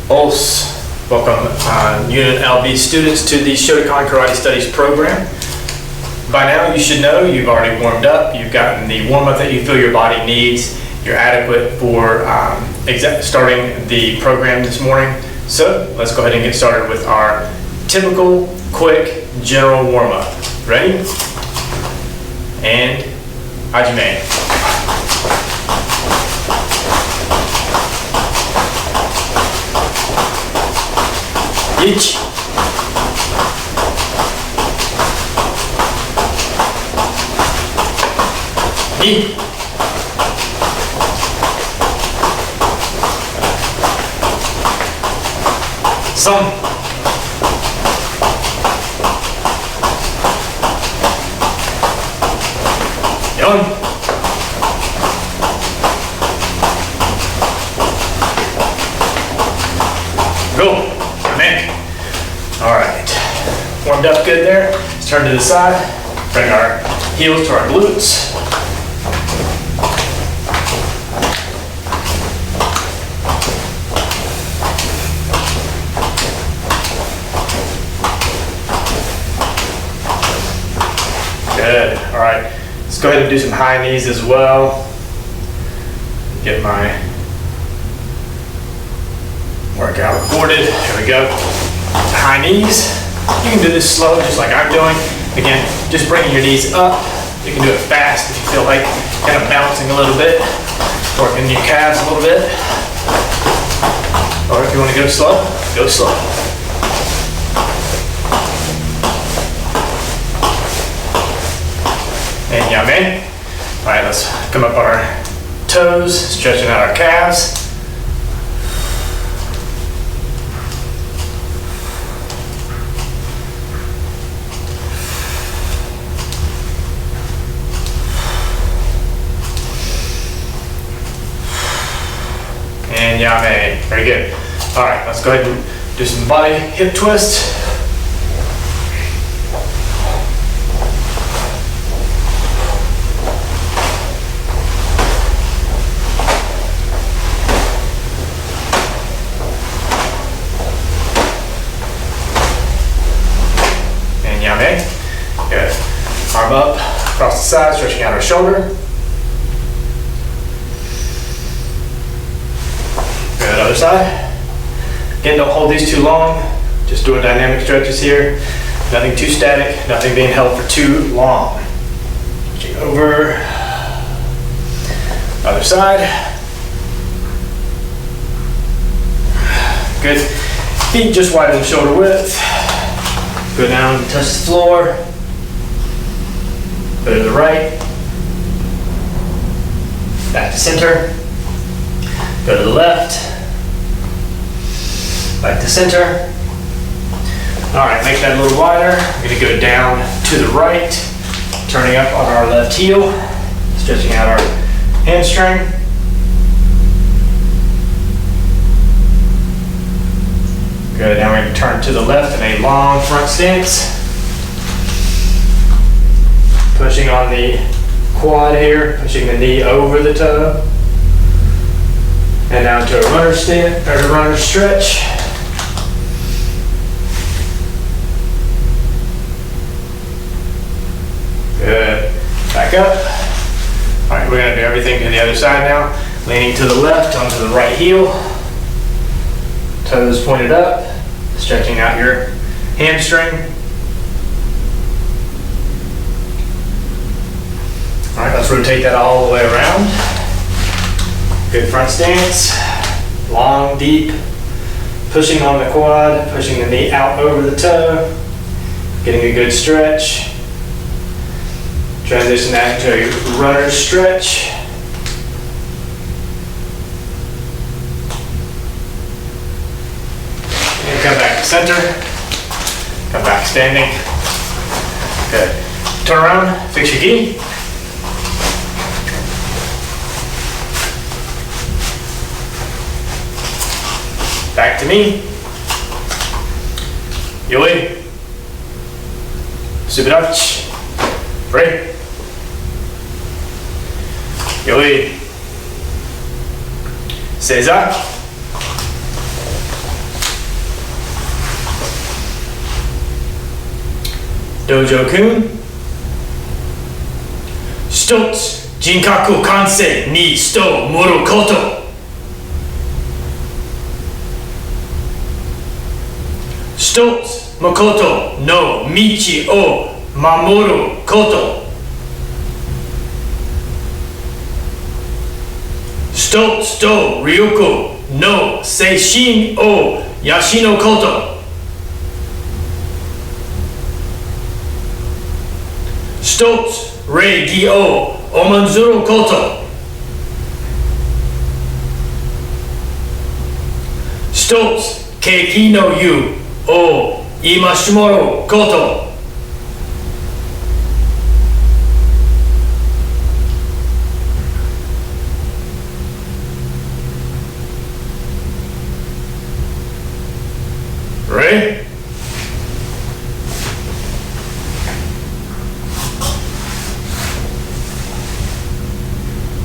Os. Welcome UNLV students to the Shotokan Karate Studies program. By now you should know you've already warmed up, you've gotten the warm-up that you feel your body needs, you're adequate for starting the program this morning. So let's go ahead and get started with our typical, quick, general warm-up. Ready? And Hajime. Ichi. Ni. San. Yon. Go. All right, warmed up good there. Let's turn to the side, bring our heels to our glutes. Good, all right. Let's go ahead and do some high knees as well. Get my workout recorded, here we go. High knees. You can do this slow, just like I'm doing. Again, just bringing your knees up. You can do it fast if you feel like kind of bouncing a little bit, working your calves a little bit. Or if you want to go slow, go slow. And yame. All right, let's come up on our toes, stretching out our calves. And yame. Very good. All right, let's go ahead and do some body hip twists. And yame. Good. Arm up, across the side, stretching out our shoulder. Good, other side. Again, don't hold these too long. Just doing dynamic stretches here. Nothing too static, nothing being held for too long. Switching over. Other side. Good. Feet just widen shoulder width. Go down, touch the floor. Go to the right. Back to center. Go to the left. Back to center. All right, make that a little wider. We're gonna go down to the right, turning up on our left heel, stretching out our hamstring. Good, now we're gonna turn to the left in a long front stance. Pushing on the quad here, pushing the knee over the toe. And now to a runner stand, or a runner stretch. Good. Back up. All right, we're gonna do everything to the other side now. Leaning to the left onto the right heel. Toes pointed up. Stretching out your hamstring. All right, let's rotate that all the way around. Good front stance, long, deep, pushing on the quad, pushing the knee out over the toe, getting a good stretch. Transition that to a runner stretch. And come back to center, come back standing. Good. Turn around, fix your gi. Back to me. Yoi. Subirachi. Break. Yoi. Seiza. Dojo-kun. 一つ、人格完成に人を盛ること。一つ、誠の道を守ること。一つと力の精神を養うこと。一つ礼儀を重んずること。一つ景気の湯を戒しもらうこと。Ready?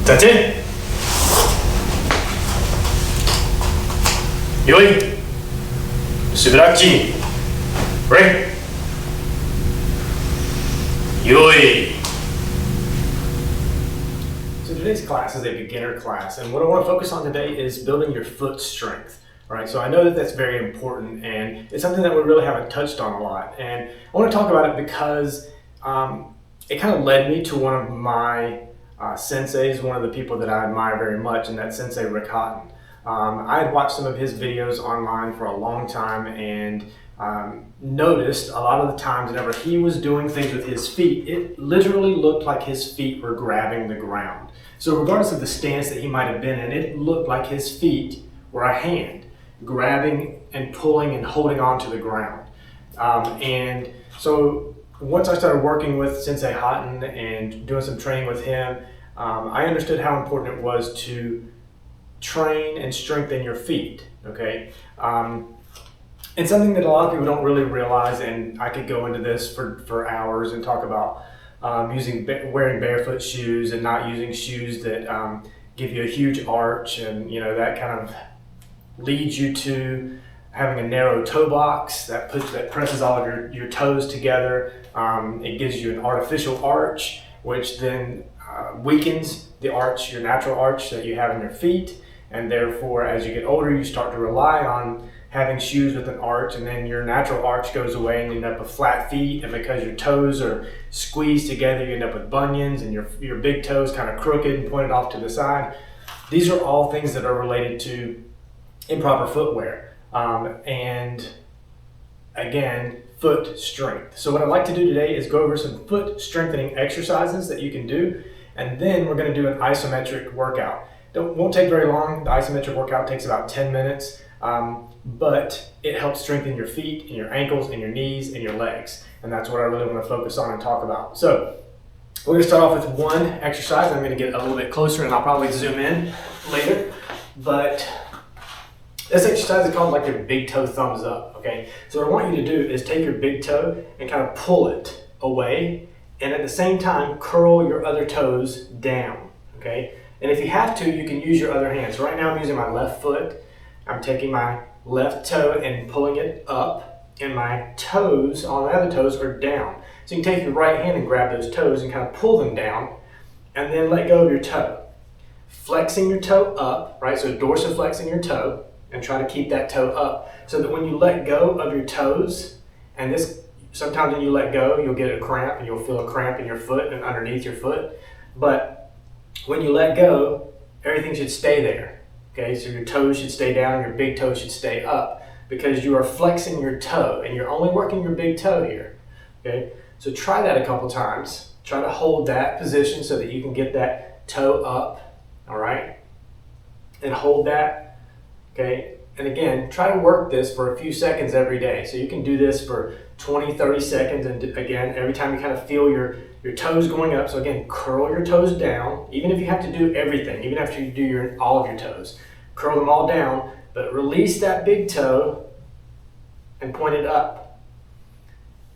That's it. よい。すばらしい。Ready? よい。So today's class is a beginner class, and what I want to focus on today is building your foot strength. All right, so I know that that's very important, and it's something that we really haven't touched on a lot. And I want to talk about it because it kind of led me to one of my senseis, one of the people that I admire very much, and that's Sensei Rick Houghton. I had watched some of his videos online for a long time and noticed a lot of the times whenever he was doing things with his feet, it literally looked like his feet were grabbing the ground. So regardless of the stance that he might have been in, it looked like his feet were a hand grabbing and pulling and holding on to the ground. And so once I started working with Sensei Houghton and doing some training with him, I understood how important it was to train and strengthen your feet, okay? And something that a lot of people don't really realize, and I could go into this for hours and talk about wearing barefoot shoes and not using shoes that give you a huge arch, and that kind of leads you to having a narrow toe box that presses all of your toes together. It gives you an artificial arch, which then weakens the arch, your natural arch that you have in your feet, and therefore as you get older you start to rely on having shoes with an arch, and then your natural arch goes away and you end up with flat feet, and because your toes are squeezed together you end up with bunions, and your big toes kind of crooked and pointed off to the side. These are all things that are related to improper footwear, and again, foot strength. So what I'd like to do today is go over some foot strengthening exercises that you can do, and then we're going to do an isometric workout. Won't take very long. The isometric workout takes about 10 minutes, but it helps strengthen your feet and your ankles and your knees and your legs, and that's what I really want to focus on and talk about. So we're going to start off with one exercise. I'm going to get a little bit closer and I'll probably zoom in later, but this exercise is called like your big toe thumbs up, okay? So what I want you to do is take your big toe and kind of pull it away, and at the same time curl your other toes down, okay? And if you have to, you can use your other hand. So right now I'm using my left foot. I'm taking my left toe and pulling it up, and my toes, all my other toes are down. So you can take your right hand and grab those toes and kind of pull them down, and then let go of your toe. Flexing your toe up, right? So dorsiflexing your toe, and try to keep that toe up so that when you let go of your toes, and sometimes when you let go, you'll get a cramp and you'll feel a cramp in your foot and underneath your foot. But when you let go, everything should stay there, okay? So your toes should stay down, your big toe should stay up, because you are flexing your toe and you're only working your big toe here, okay? So try that a couple times. Try to hold that position so that you can get that toe up, all right? And hold that. Okay, and again, try to work this for a few seconds every day. So you can do this for 20, 30 seconds, and again, every time you kind of feel your toes going up. So again, curl your toes down, even if you have to do everything, even after you do all of your toes. Curl them all down, but release that big toe and point it up.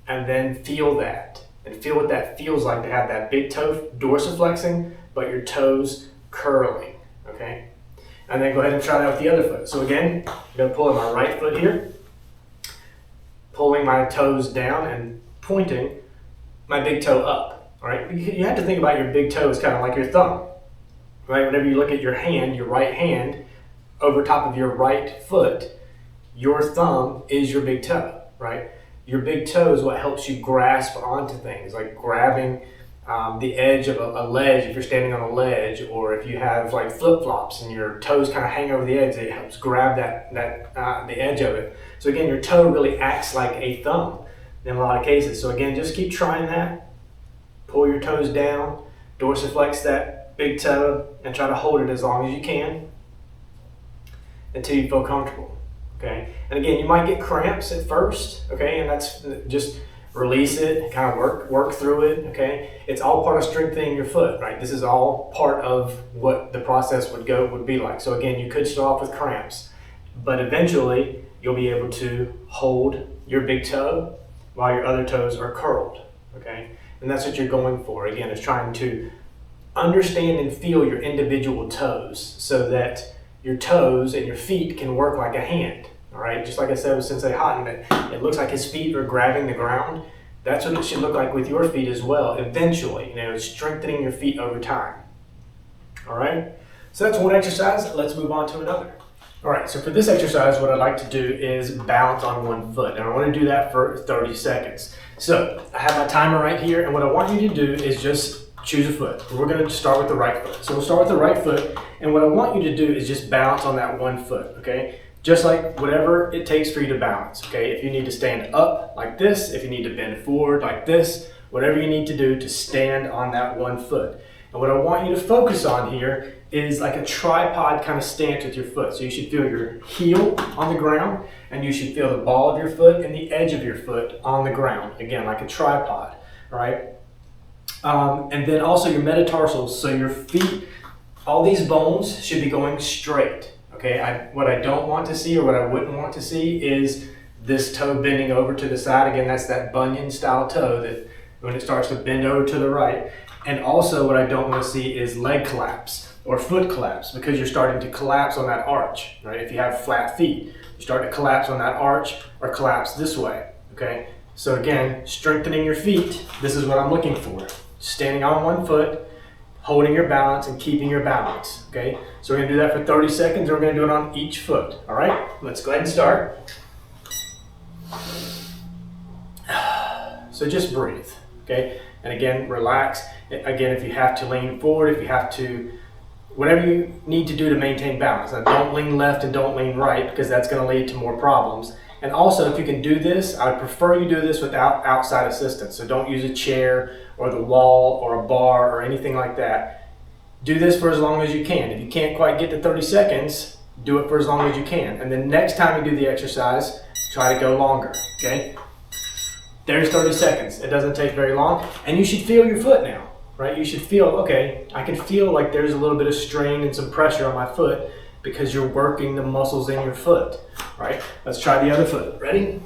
And then feel that, and feel what that feels like to have that big toe dorsiflexing, but your toes curling, okay? And then go ahead and try that with the other foot. So again, I'm going to pull in my right foot here, pulling my toes down and pointing my big toe up, all right? You have to think about your big toe as kind of like your thumb, right? Whenever you look at your hand, your right hand over top of your right foot, your thumb is your big toe, right? Your big toe is what helps you grasp onto things, like grabbing the edge of a ledge if you're standing on a ledge, or if you have like flip-flops and your toes kind of hang over the edge, it helps grab the edge of it. So again, your toe really acts like a thumb in a lot of cases. So again, just keep trying that. Pull your toes down, dorsiflex that big toe, and try to hold it as long as you can until you feel comfortable, okay? And again, you might get cramps at first, okay? And that's just release it, kind of work through it, okay? It's all part of strengthening your foot, right? This is all part of what the process would be like. So again, you could start off with cramps, but eventually you'll be able to hold your big toe while your other toes are curled, okay? And that's what you're going for. Again, is trying to understand and feel your individual toes so that your toes and your feet can work like a hand. All right, just like I said with Sensei Houghton, it looks like his feet are grabbing the ground. That's what it should look like with your feet as well, eventually, strengthening your feet over time. All right, so that's one exercise. Let's move on to another. All right, so for this exercise, what I'd like to do is balance on one foot, and I want to do that for 30 seconds. So I have my timer right here, and what I want you to do is just choose a foot. We're going to start with the right foot. So we'll start with the right foot, and what I want you to do is just balance on that one foot, okay? Just like whatever it takes for you to balance, okay? If you need to stand up like this, if you need to bend forward like this, whatever you need to do to stand on that one foot. And what I want you to focus on here is like a tripod kind of stance with your foot. So you should feel your heel on the ground, and you should feel the ball of your foot and the edge of your foot on the ground. Again, like a tripod, all right? And then also your metatarsals, so your feet, all these bones should be going straight. Okay, what I don't want to see, or what I wouldn't want to see, is this toe bending over to the side. Again, that's that bunion style toe that when it starts to bend over to the right. And also what I don't want to see is leg collapse or foot collapse, because you're starting to collapse on that arch, right? If you have flat feet, you start to collapse on that arch or collapse this way, okay? So again, strengthening your feet, this is what I'm looking for. Standing on one foot, holding your balance and keeping your balance, okay? So we're gonna do that for 30 seconds, and we're gonna do it on each foot, all right? Let's go ahead and start. So just breathe, okay? And again, relax. Again, if you have to lean forward, if you have to, whatever you need to do to maintain balance. Now, don't lean left and don't lean right, because that's gonna lead to more problems. And also, if you can do this, I would prefer you do this without outside assistance. So don't use a chair or the wall or a bar or anything like that. Do this for as long as you can. If you can't quite get to 30 seconds, do it for as long as you can. And then next time you do the exercise, try to go longer, okay? There's 30 seconds. It doesn't take very long. And you should feel your foot now, right? You should feel, okay, I can feel like there's a little bit of strain and some pressure on my foot, because you're working the muscles in your foot, right? Let's try the other foot. Ready?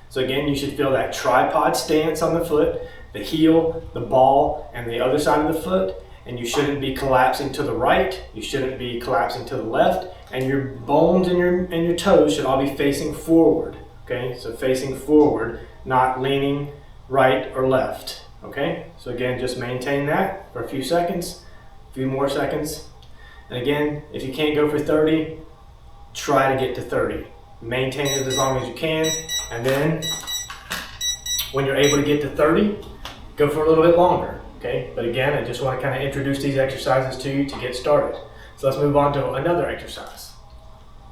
So again, you should feel that tripod stance on the foot, the heel, the ball, and the other side of the foot, and you shouldn't be collapsing to the right, you shouldn't be collapsing to the left, and your bones and your toes should all be facing forward, okay? So facing forward, not leaning right or left, okay? So again, just maintain that for a few seconds, a few more seconds. And again, if you can't go for 30, try to get to 30. Maintain it as long as you can, and then when you're able to get to 30, go for a little bit longer, okay? But again, I just want to kind of introduce these exercises to you to get started. So let's move on to another exercise.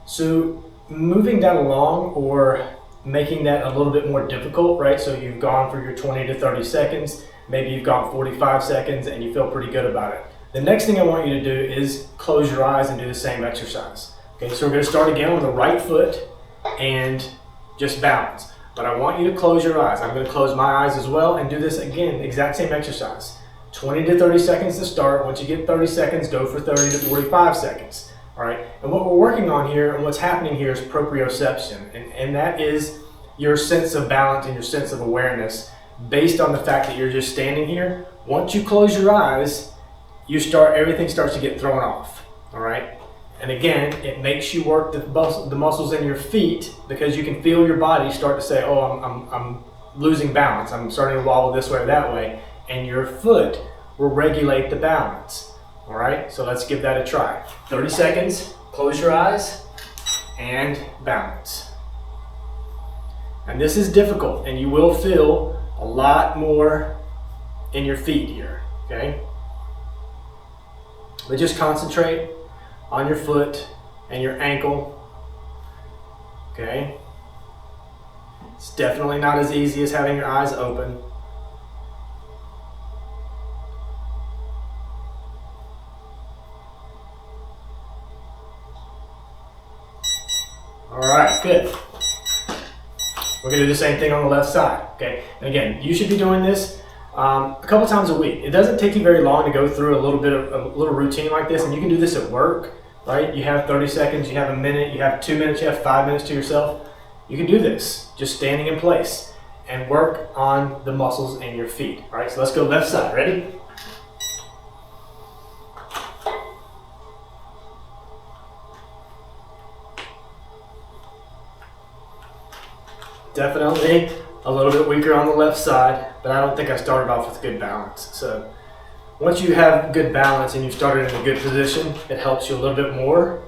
So moving that along, or making that a little bit more difficult, right? So you've gone for your 20 to 30 seconds, maybe you've gone 45 seconds and you feel pretty good about it. The next thing I want you to do is close your eyes and do the same exercise. Okay, so we're going to start again on the right foot and just balance. But I want you to close your eyes. I'm going to close my eyes as well and do this again, the exact same exercise. 20 to 30 seconds to start. Once you get 30 seconds, go for 30 to 45 seconds. All right, and what we're working on here and what's happening here is proprioception, and that is your sense of balance and your sense of awareness based on the fact that you're just standing here. Once you close your eyes, everything starts to get thrown off, all right? And again, it makes you work the muscles in your feet, because you can feel your body start to say, oh, I'm losing balance. I'm starting to wobble this way or that way, and your foot will regulate the balance. All right, so let's give that a try. 30 seconds, close your eyes, and balance. And this is difficult, and you will feel a lot more in your feet here, okay? But just concentrate on your foot and your ankle, okay? It's definitely not as easy as having your eyes open. All right, good. We're gonna do the same thing on the left side, okay? And again, you should be doing this a couple times a week. It doesn't take you very long to go through a little routine like this, and you can do this at work, right? You have 30 seconds, you have a minute, you have 2 minutes, you have 5 minutes to yourself. You can do this, just standing in place, and work on the muscles in your feet. All right, so let's go left side, ready? Definitely a little bit weaker on the left side, but I don't think I started off with good balance. So once you have good balance and you started in a good position, it helps you a little bit more.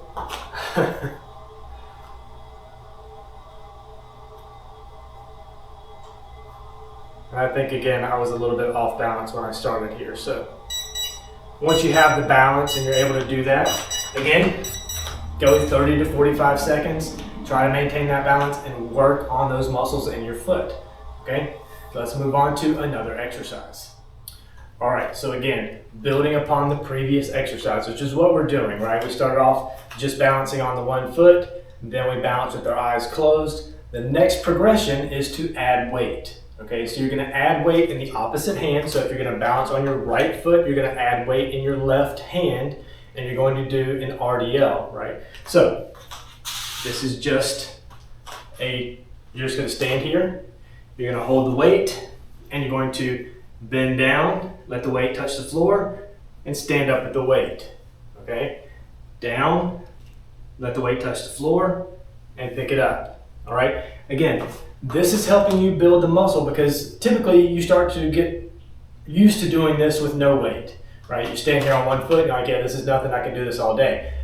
And I think again, I was a little bit off balance when I started here. So once you have the balance and you're able to do that, again, go 30 to 45 seconds. Try to maintain that balance and work on those muscles in your foot, okay? Let's move on to another exercise. All right, so again, building upon the previous exercise, which is what we're doing, right? We started off just balancing on the one foot, then we balance with our eyes closed. The next progression is to add weight, okay? So you're gonna add weight in the opposite hand. So if you're gonna balance on your right foot, you're gonna add weight in your left hand, and you're going to do an RDL, right? So this is just you're just gonna stand here, you're gonna hold the weight, and you're going to bend down, let the weight touch the floor, and stand up with the weight, okay? Down, let the weight touch the floor, and pick it up, all right? Again, this is helping you build the muscle because typically you start to get used to doing this with no weight, right? You stand here on one foot, and you're like, yeah, this is nothing, I can do this all day.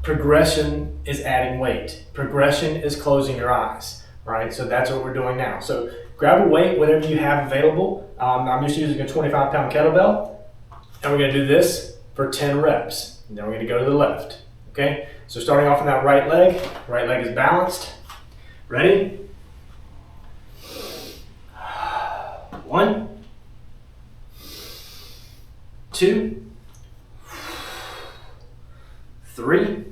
Progression is adding weight. Progression is closing your eyes, right? So that's what we're doing now. So grab a weight, whatever you have available. I'm just using a 25-pound kettlebell, and we're gonna do this for 10 reps. And then we're gonna go to the left, okay? So starting off on that right leg is balanced. Ready? 1, 2, 3,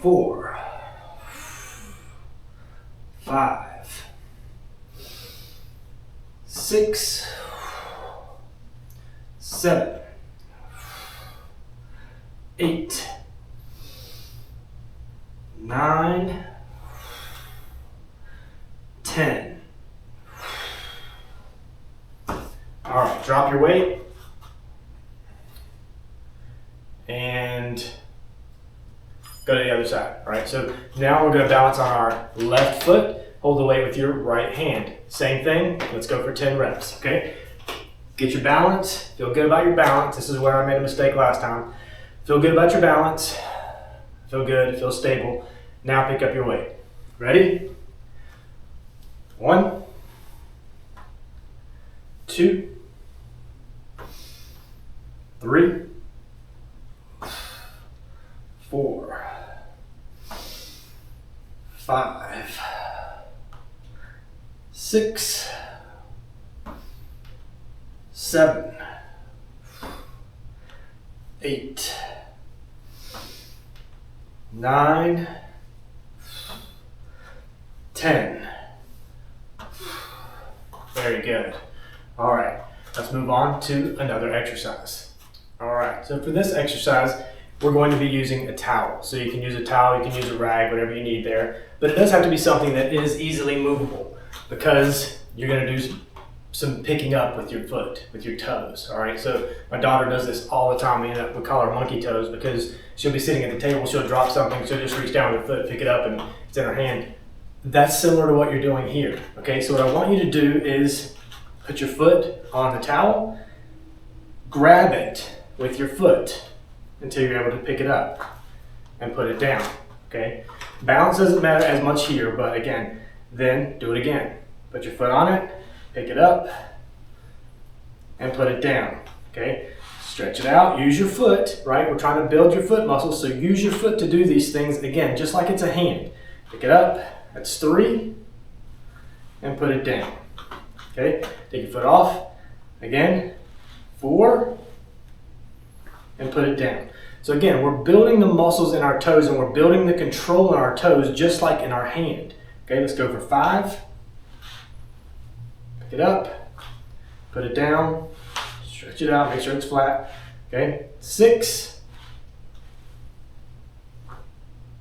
4, 5, 6, 7, 8, 9, 10. All right, drop your weight. And go to the other side, all right? So now we're gonna balance on our left foot, hold the weight with your right hand. Same thing, let's go for 10 reps, okay? Get your balance, feel good about your balance. This is where I made a mistake last time. Feel good about your balance, feel good, feel stable. Now pick up your weight. Ready? 1, 2, 3, 4, 5, 6, 7, 8, 9, 10. Very good. All right, let's move on to another exercise. All right, so for this exercise, we're going to be using a towel. So you can use a towel, you can use a rag, whatever you need there. But it does have to be something that is easily movable because you're gonna do some picking up with your foot, with your toes, all right? So my daughter does this all the time. We call her monkey toes because she'll be sitting at the table, she'll drop something, she'll just reach down with her foot, pick it up, and it's in her hand. That's similar to what you're doing here. Okay, so what I want you to do is put your foot on the towel, grab it with your foot until you're able to pick it up and put it down. Okay, balance doesn't matter as much here, but again, then do it again. Put your foot on it, pick it up, and put it down. Okay, stretch it out, use your foot, right? We're trying to build your foot muscles, so use your foot to do these things again, just like it's a hand. Pick it up, that's 3, and put it down. Okay, take your foot off, again, 4, and put it down. So again, we're building the muscles in our toes and we're building the control in our toes just like in our hand. Okay, let's go for 5. Pick it up, put it down, stretch it out, make sure it's flat. Okay, 6.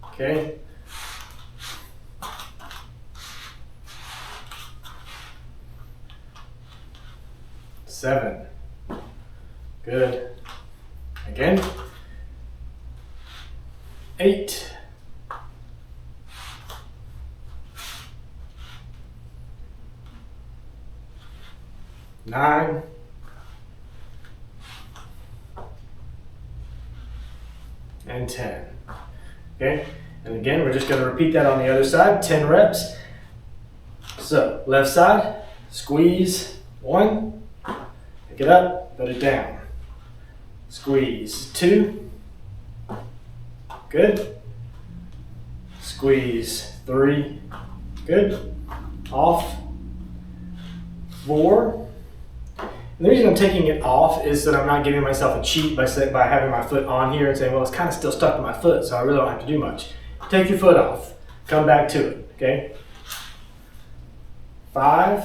Okay. 7. Good. Again. 8. 9. 10. Okay, and again, we're just going to repeat that on the other side, 10 reps. So, left side, squeeze, 1, pick it up, put it down. Squeeze, 2, good. Squeeze, 3, good. Off, 4. And the reason I'm taking it off is that I'm not giving myself a cheat by having my foot on here and saying, well, it's kind of still stuck to my foot, so I really don't have to do much. Take your foot off. Come back to it, okay? 5,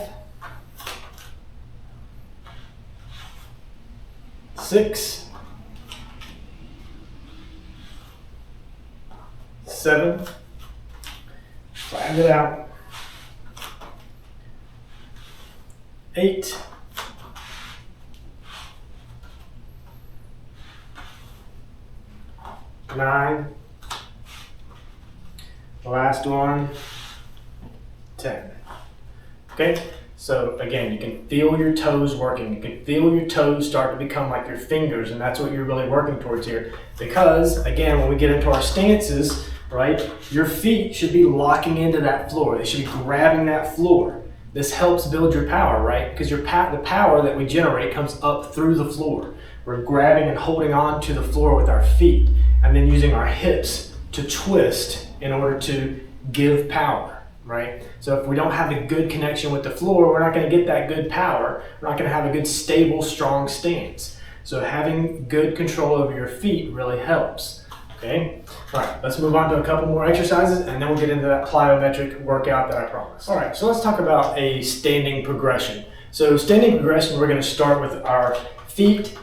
6, 7, flatten it out, 8, 9, the last one, 10. Okay, so again, you can feel your toes working. You can feel your toes start to become like your fingers, and that's what you're really working towards here. Because, again, when we get into our stances, right, your feet should be locking into that floor. They should be grabbing that floor. This helps build your power, right? Because the power that we generate comes up through the floor. We're grabbing and holding on to the floor with our feet, and then using our hips to twist in order to give power, right? So if we don't have a good connection with the floor, we're not going to get that good power. We're not going to have a good, stable, strong stance. So having good control over your feet really helps, okay? All right, let's move on to a couple more exercises, and then we'll get into that plyometric workout that I promised. All right, so let's talk about a standing progression. So standing progression, we're going to start with our feet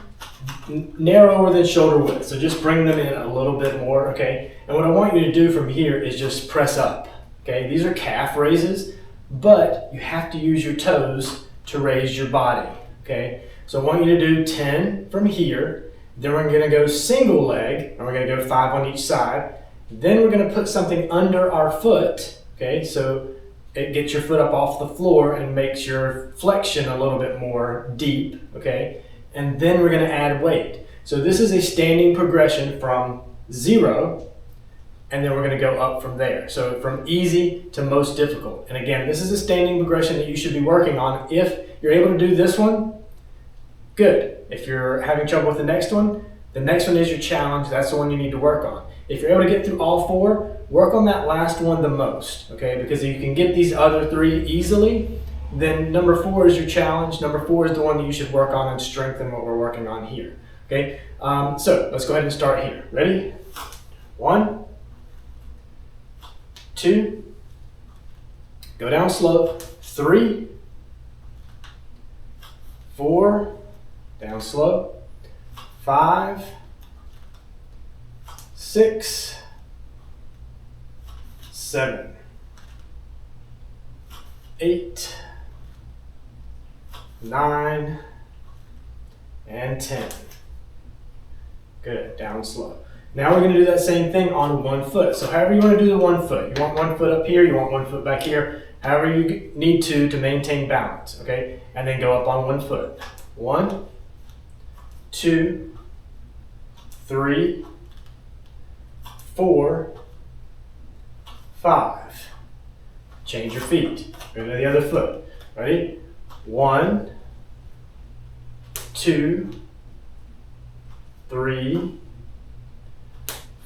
narrower than shoulder width, so just bring them in a little bit more, okay? And what I want you to do from here is just press up, okay? These are calf raises, but you have to use your toes to raise your body, okay? So I want you to do 10 from here, then we're going to go single leg, and we're going to go 5 on each side, then we're going to put something under our foot, okay? So it gets your foot up off the floor and makes your flexion a little bit more deep, okay? And then we're going to add weight. So this is a standing progression from 0, and then we're going to go up from there. So from easy to most difficult. And again, this is a standing progression that you should be working on. If you're able to do this one, good. If you're having trouble with the next one is your challenge. That's the one you need to work on. If you're able to get through all 4, work on that last one the most, okay? Because if you can get these other 3 easily, then number 4 is your challenge. Number 4 is the one that you should work on and strengthen what we're working on here. Okay, so let's go ahead and start here. Ready? 1, 2, go down slow. 3, 4, down slow. 5, 6, 7, 8, 9, and 10. Good, down slow. Now we're going to do that same thing on one foot. So however you want to do the one foot, you want one foot up here, you want one foot back here, however you need to maintain balance, okay? And then go up on one foot. 1, 2, 3, 4, 5. Change your feet. Go to the other foot. Ready? 1, 2, 3,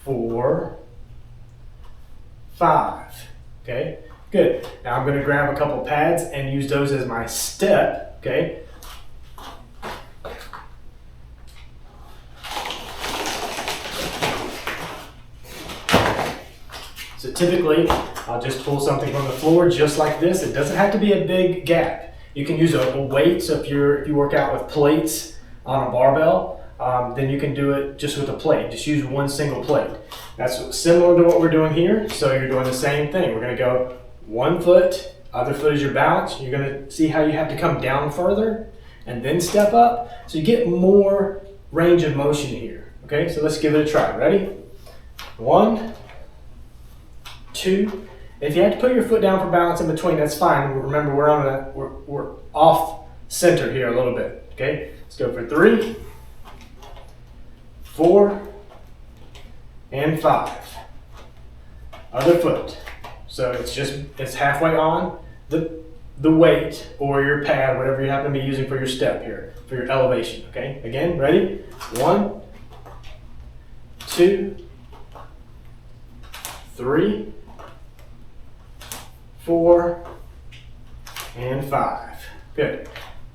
4, 5. Okay, good. Now I'm going to grab a couple pads and use those as my step. Okay. So typically, I'll just pull something from the floor just like this. It doesn't have to be a big gap. You can use a weight. So if you work out with plates on a barbell, then you can do it just with a plate. Just use one single plate. That's similar to what we're doing here. So you're doing the same thing. We're going to go one foot, other foot is your balance. You're going to see how you have to come down further and then step up. So you get more range of motion here. Okay, so let's give it a try. Ready? 1, 2. If you have to put your foot down for balance in between, that's fine. Remember, we're off center here a little bit. Okay, let's go for 3, 4, and 5. Other foot. So it's halfway on the weight or your pad, whatever you happen to be using for your step here, for your elevation. Okay, again, ready? 1, 2, 3, 4, and 5. Good.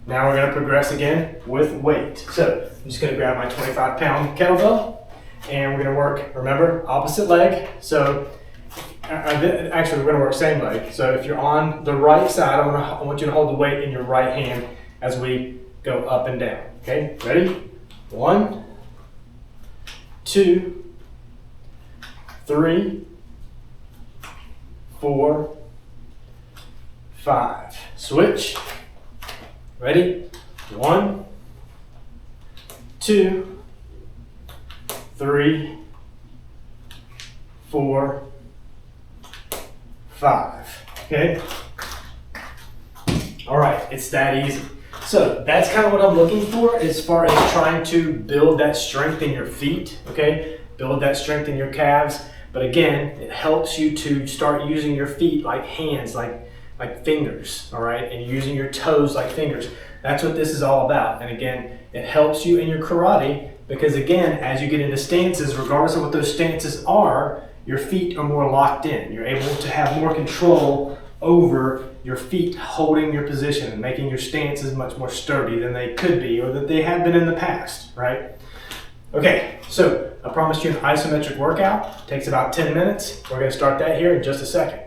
Now we're going to progress again with weight. So I'm just going to grab my 25-pound kettlebell and we're going to work, remember, opposite leg. So actually we're going to work same leg. So if you're on the right side, I want you to hold the weight in your right hand as we go up and down. Okay, ready? 1, 2, 3, 4, 5. Switch. Ready? 1, 2, 3, 4, 5. Okay? All right, it's that easy. So that's kind of what I'm looking for as far as trying to build that strength in your feet, okay? Build that strength in your calves. But again, it helps you to start using your feet like hands, like fingers, all right? And using your toes like fingers. That's what this is all about. And again, it helps you in your karate because again, as you get into stances, regardless of what those stances are, your feet are more locked in. You're able to have more control over your feet holding your position and making your stances much more sturdy than they could be or that they have been in the past, right? Okay, so I promised you an isometric workout. It takes about 10 minutes. We're going to start that here in just a second.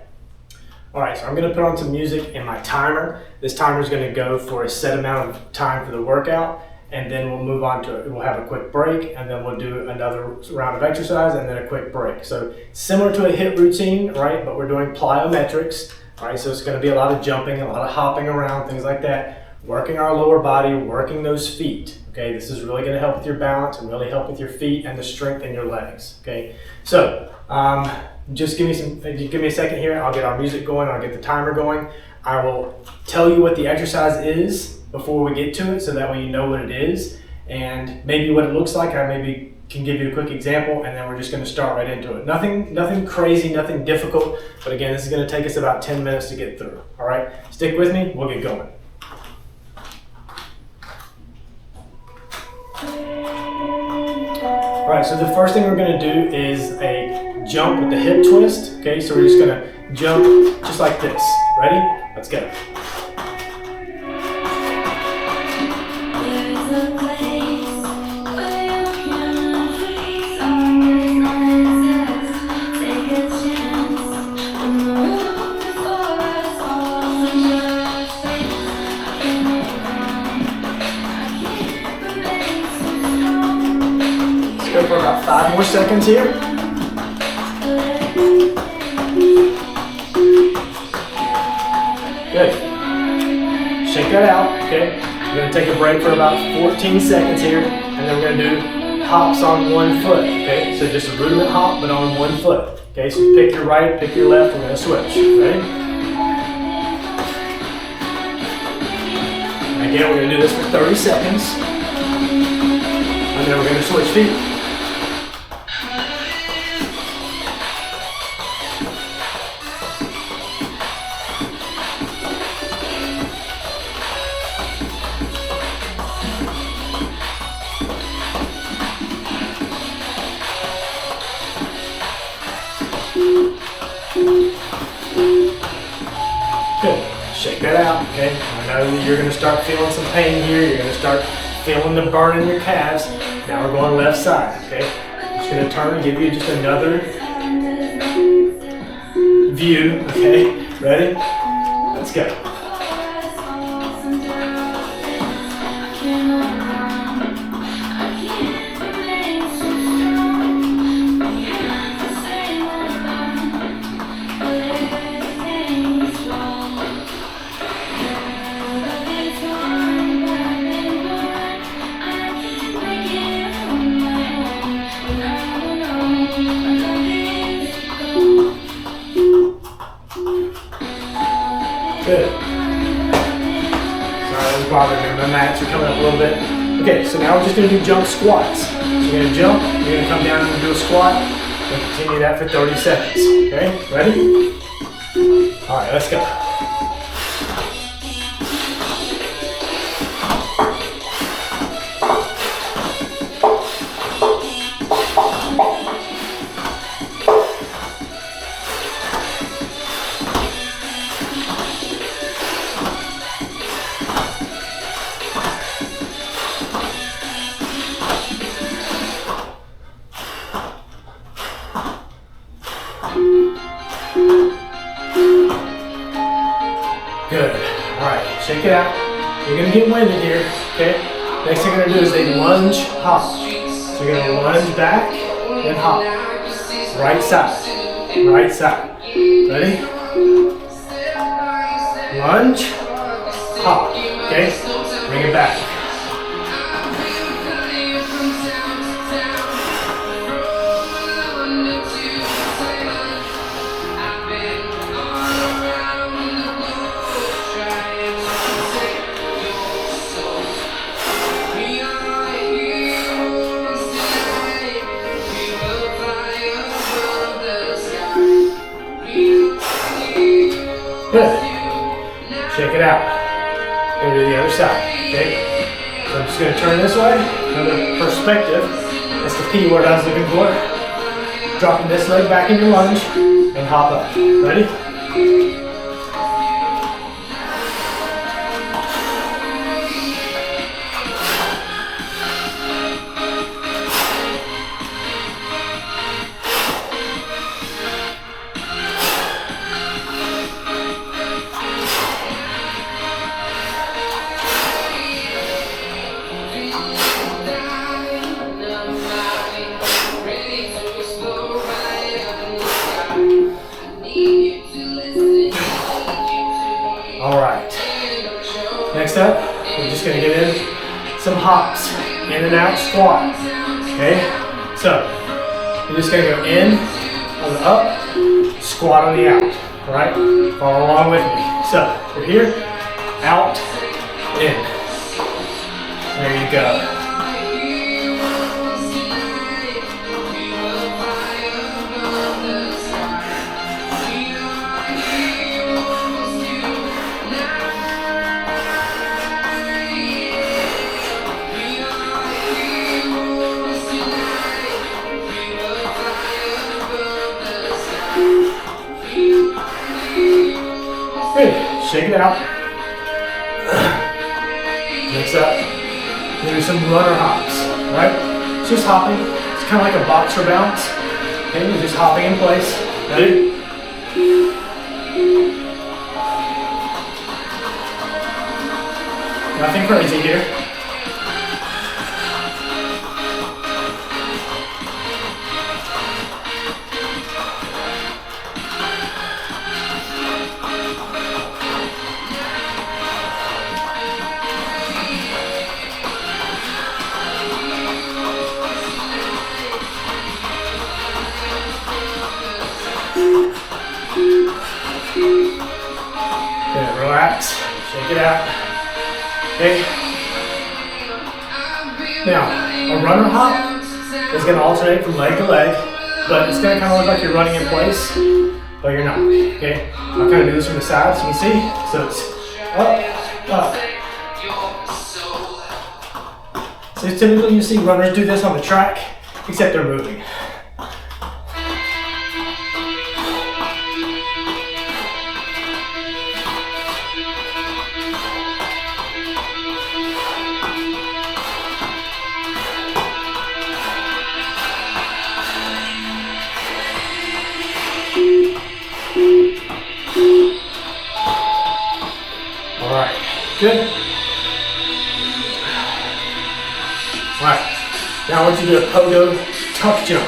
All right, so I'm going to put on some music and my timer. This timer is going to go for a set amount of time for the workout, and then we'll move on to it. We'll have a quick break, and then we'll do another round of exercise, and then a quick break. So similar to a HIIT routine, right? But we're doing plyometrics, right? So it's going to be a lot of jumping, a lot of hopping around, things like that. Working our lower body, working those feet. Okay, this is really going to help with your balance and really help with your feet and the strength in your legs. Okay, so just give me a second here. I'll get our music going. I'll get the timer going. I will tell you what the exercise is before we get to it, so that way you know what it is and maybe what it looks like. I maybe can give you a quick example, and then we're just going to start right into it. Nothing crazy, nothing difficult. But again, this is going to take us about 10 minutes to get through. All right, stick with me. We'll get going. All right, so the first thing we're going to do is a jump with the hip twist. Okay, so we're just going to jump just like this. Ready? Let's go. Go for about 5 more seconds here. Good. Shake that out, okay? We're going to take a break for about 14 seconds here, and then we're going to do hops on one foot, okay? So just a rudiment hop, but on one foot. Okay, so pick your right, pick your left, we're gonna switch, ready? Again, we're gonna do this for 30 seconds. And then we're gonna switch feet. Good. Shake that out, okay? I know that you're gonna start feeling some pain here. You're gonna start feeling the burn in your calves. Now we're going left side, okay? I'm just gonna turn and give you just another view, okay? Ready? Let's go. Good. Sorry, that was bothering me. My mats are coming up a little bit. Okay, so now we're just going to do jump squats. So you're going to jump, you're going to come down and do a squat, and continue that for 30 seconds. Okay, ready? All right, let's go. Good. All right, shake it out. You're gonna get winded here, okay? Next thing you're gonna do is a lunge hop. So you're gonna lunge back and hop. Right side, right side. Ready? Lunge, hop, okay? Bring it back. Good. Shake it out. Go to the other side, okay? So I'm just going to turn this way. Another perspective. That's the P word I was looking for. Dropping this leg back in your lunge and hop up. Ready? All right. Next up, we're just going to get in some hops, in and out squat. Okay? So, you're just going to go in on the up, squat on the out. All right? Follow along with me. So, you're here, out, in. There you go. Good. Shake it out. Next up, do some runner hops. Right? It's just hopping. It's kind of like a boxer bounce. Okay, you're just hopping in place. Ready? Nothing crazy here. Okay? Now, a runner hop is going to alternate from leg to leg, but it's going to kind of look like you're running in place, but you're not. Okay? I'll kind of do this from the side so you can see. So it's up, up. So typically you see runners do this on the track, except they're moving. All right, good. All right, now I want you to do a pogo tuck jump.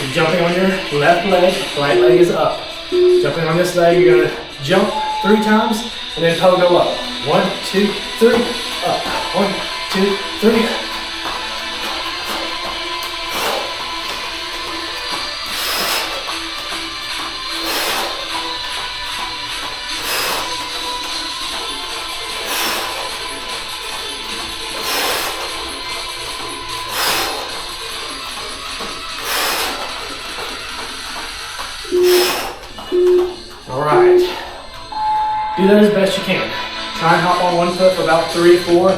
You're jumping on your left leg, right leg is up. Jumping on this leg, you're gonna jump 3 times and then pogo up. 1, 2, 3, up. 1, 2, 3. All right, do that as best you can. Try and hop on one foot for about 3, 4,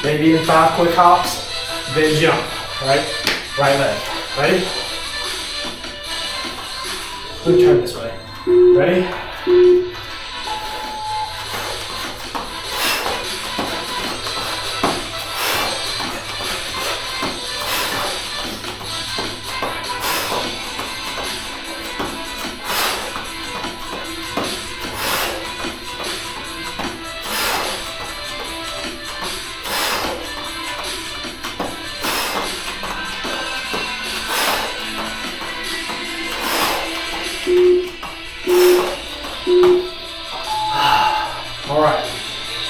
maybe even 5 quick hops, then jump, right? Right leg, ready? Let me turn this way, ready?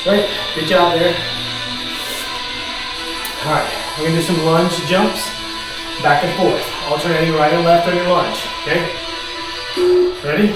Great, good job there. All right, we're gonna do some lunge jumps, back and forth, alternating right and left on your lunge, okay? Ready?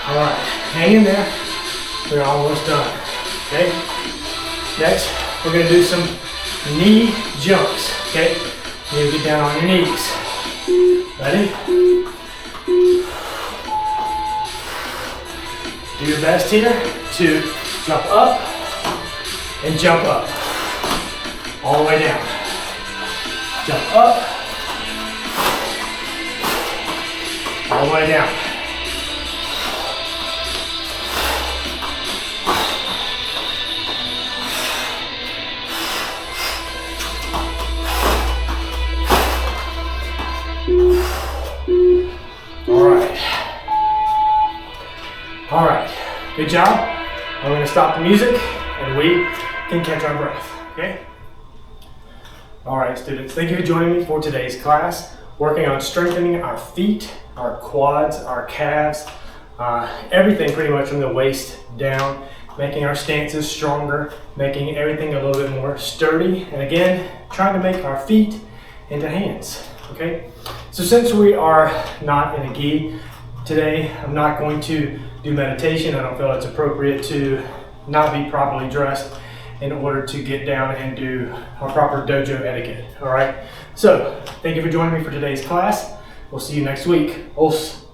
All right, hang in there. We're almost done, okay? Next, we're gonna do some knee jumps, okay? You get down on your knees. Ready? Do your best here to jump up and jump up. All the way down. Jump up. All the way down. All right, good job. I'm gonna stop the music and we can catch our breath, okay? All right, students, thank you for joining me for today's class, working on strengthening our feet, our quads, our calves, everything pretty much from the waist down, making our stances stronger, making everything a little bit more sturdy, and again, trying to make our feet into hands, okay? So since we are not in a gi today, I'm not going to do meditation. I don't feel it's appropriate to not be properly dressed in order to get down and do our proper dojo etiquette, all right? So, thank you for joining me for today's class. We'll see you next week. Os.